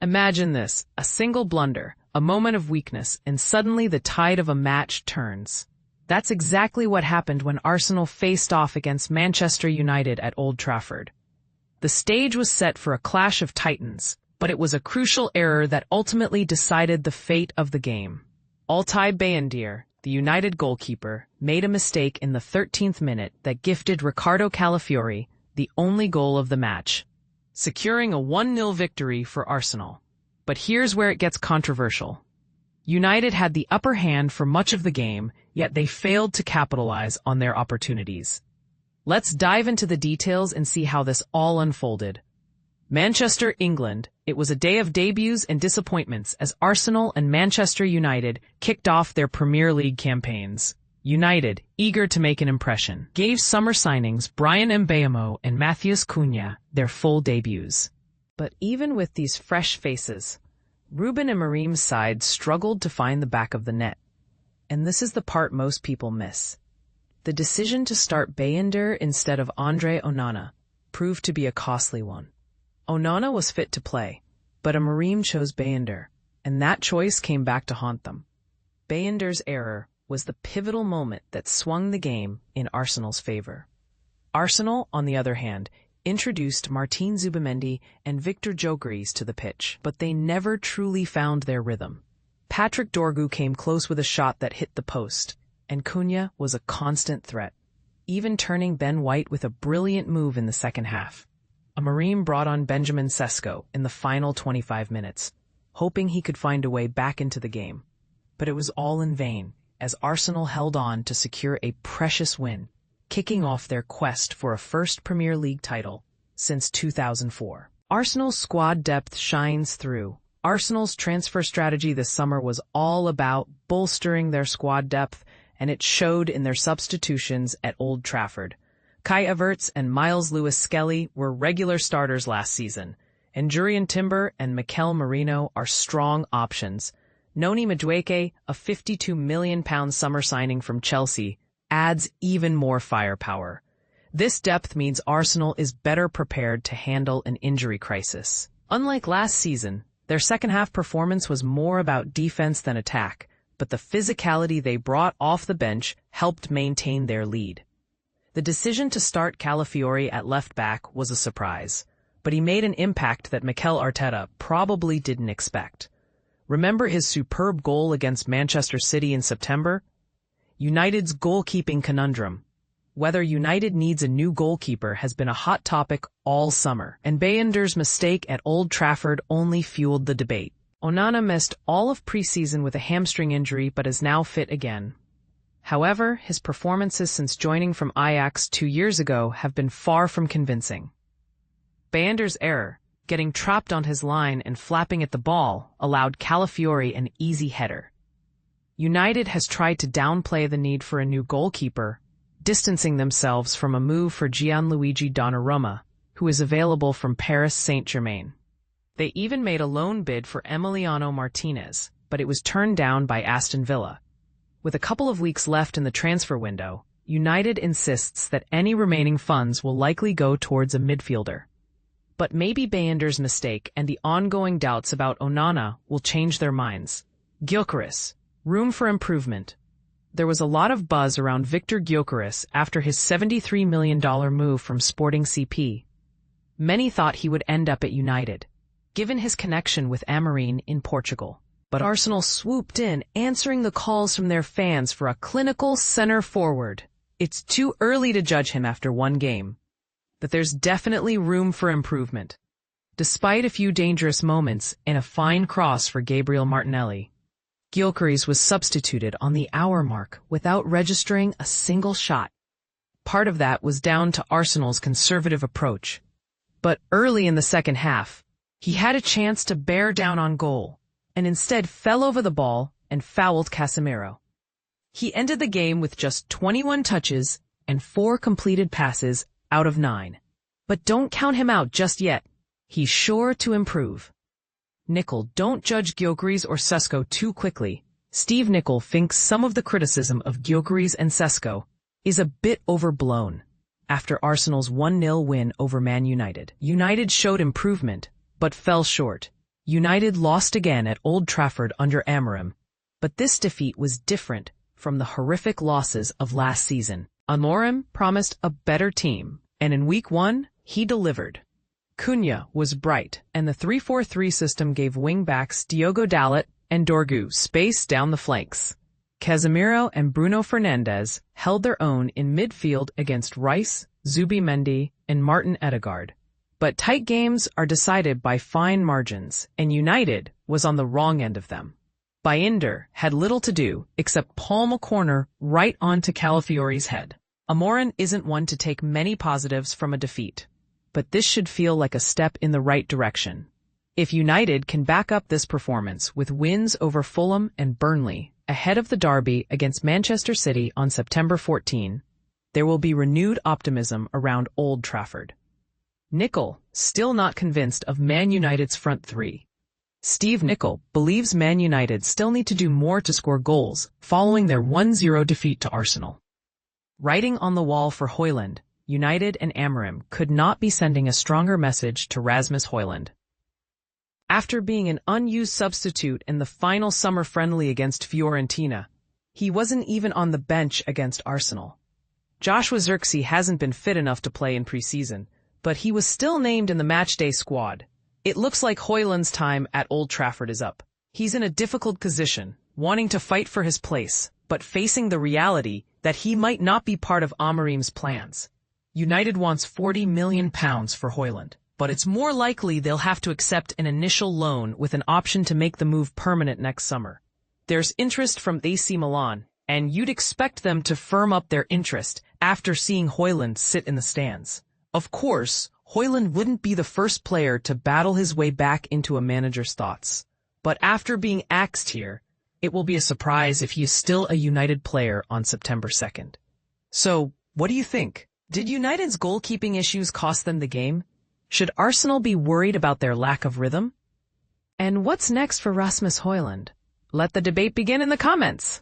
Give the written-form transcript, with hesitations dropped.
Imagine this, a single blunder, a moment of weakness, and suddenly the tide of a match turns. That's exactly what happened when Arsenal faced off against Manchester United at Old Trafford. The stage was set for a clash of titans, but it was a crucial error that ultimately decided the fate of the game. Altay Bayındır, the United goalkeeper, made a mistake in the 13th minute that gifted Ricardo Calafiori the only goal of the match, securing a 1-0 victory for Arsenal. But here's where it gets controversial. United had the upper hand for much of the game, yet they failed to capitalize on their opportunities. Let's dive into the details and see how this all unfolded. Manchester, England. It was a day of debuts and disappointments as Arsenal and Manchester United kicked off their Premier League campaigns. United, eager to make an impression, gave summer signings Bryan Mbeumo and Matheus Cunha their full debuts. But even with these fresh faces, Ruben Amorim's side struggled to find the back of the net. And this is the part most people miss. The decision to start Bayındır instead of Andre Onana proved to be a costly one. Onana was fit to play, but Amorim chose Bayındır, and that choice came back to haunt them. Bayındır's error was the pivotal moment that swung the game in Arsenal's favor. Arsenal, on the other hand, introduced Martin Zubimendi and Victor Gyökeres to the pitch, but they never truly found their rhythm. Patrick Dorgu came close with a shot that hit the post, and Cunha was a constant threat, even turning Ben White with a brilliant move in the second half. Amorim brought on Benjamin Sesko in the final 25 minutes, hoping he could find a way back into the game. But it was all in vain, as Arsenal held on to secure a precious win, kicking off their quest for a first Premier League title since 2004. Arsenal's squad depth shines through. Arsenal's transfer strategy this summer was all about bolstering their squad depth, and it showed in their substitutions at Old Trafford. Kai Havertz and Miles Lewis-Skelly were regular starters last season, and Jurrien Timber and Mikel Merino are strong options. Noni Madueke, a £52 million summer signing from Chelsea, adds even more firepower. This depth means Arsenal is better prepared to handle an injury crisis. Unlike last season, their second-half performance was more about defense than attack, but the physicality they brought off the bench helped maintain their lead. The decision to start Calafiori at left-back was a surprise, but he made an impact that Mikel Arteta probably didn't expect. Remember his superb goal against Manchester City in September? United's goalkeeping conundrum. Whether United needs a new goalkeeper has been a hot topic all summer, and Bayındır's mistake at Old Trafford only fueled the debate. Onana missed all of preseason with a hamstring injury but is now fit again. However, his performances since joining from Ajax 2 years ago have been far from convincing. Bayındır's error, getting trapped on his line and flapping at the ball, allowed Calafiori an easy header. United has tried to downplay the need for a new goalkeeper, distancing themselves from a move for Gianluigi Donnarumma, who is available from Paris Saint-Germain. They even made a loan bid for Emiliano Martinez, but it was turned down by Aston Villa. With a couple of weeks left in the transfer window, United insists that any remaining funds will likely go towards a midfielder. But maybe Bayındır's mistake and the ongoing doubts about Onana will change their minds. Gyökeres, room for improvement. There was a lot of buzz around Victor Gyökeres after his $73 million move from Sporting CP. Many thought he would end up at United, given his connection with Amorim in Portugal. But Arsenal swooped in, answering the calls from their fans for a clinical center forward. It's too early to judge him after one game, but there's definitely room for improvement. Despite a few dangerous moments and a fine cross for Gabriel Martinelli, Gyökeres was substituted on the hour mark without registering a single shot. Part of that was down to Arsenal's conservative approach. But early in the second half, he had a chance to bear down on goal, and instead fell over the ball and fouled Casemiro. He ended the game with just 21 touches and 4 completed passes out of 9. But don't count him out just yet. He's sure to improve. Nicol, don't judge Gyökeres or Sesko too quickly. Steve Nicol thinks some of the criticism of Gyökeres and Sesko is a bit overblown. After Arsenal's 1-0 win over Man United, United showed improvement, but fell short. United lost again at Old Trafford under Amorim, but this defeat was different from the horrific losses of last season. Amorim promised a better team, and in week 1, he delivered. Cunha was bright, and the 3-4-3 system gave wing-backs Diogo Dalot and Dorgu space down the flanks. Casemiro and Bruno Fernandes held their own in midfield against Rice, Zubimendi, and Martin Odegaard. But tight games are decided by fine margins, and United was on the wrong end of them. Binder had little to do except palm a corner right onto Calafiori's head. Amorim isn't one to take many positives from a defeat, but this should feel like a step in the right direction. If United can back up this performance with wins over Fulham and Burnley ahead of the derby against Manchester City on September 14, there will be renewed optimism around Old Trafford. Nicol, still not convinced of Man United's front three. Steve Nicol believes Man United still need to do more to score goals following their 1-0 defeat to Arsenal. Writing on the wall for Højlund, United and Amorim could not be sending a stronger message to Rasmus Højlund. After being an unused substitute in the final summer friendly against Fiorentina, he wasn't even on the bench against Arsenal. Joshua Zirkzee hasn't been fit enough to play in preseason, but he was still named in the matchday squad. It looks like Højlund's time at Old Trafford is up. He's in a difficult position, wanting to fight for his place, but facing the reality that he might not be part of Amorim's plans. United wants £40 million for Højlund, but it's more likely they'll have to accept an initial loan with an option to make the move permanent next summer. There's interest from AC Milan, and you'd expect them to firm up their interest after seeing Højlund sit in the stands. Of course, Højlund wouldn't be the first player to battle his way back into a manager's thoughts. But after being axed here, it will be a surprise if he is still a United player on September 2nd. So, what do you think? Did United's goalkeeping issues cost them the game? Should Arsenal be worried about their lack of rhythm? And what's next for Rasmus Højlund? Let the debate begin in the comments.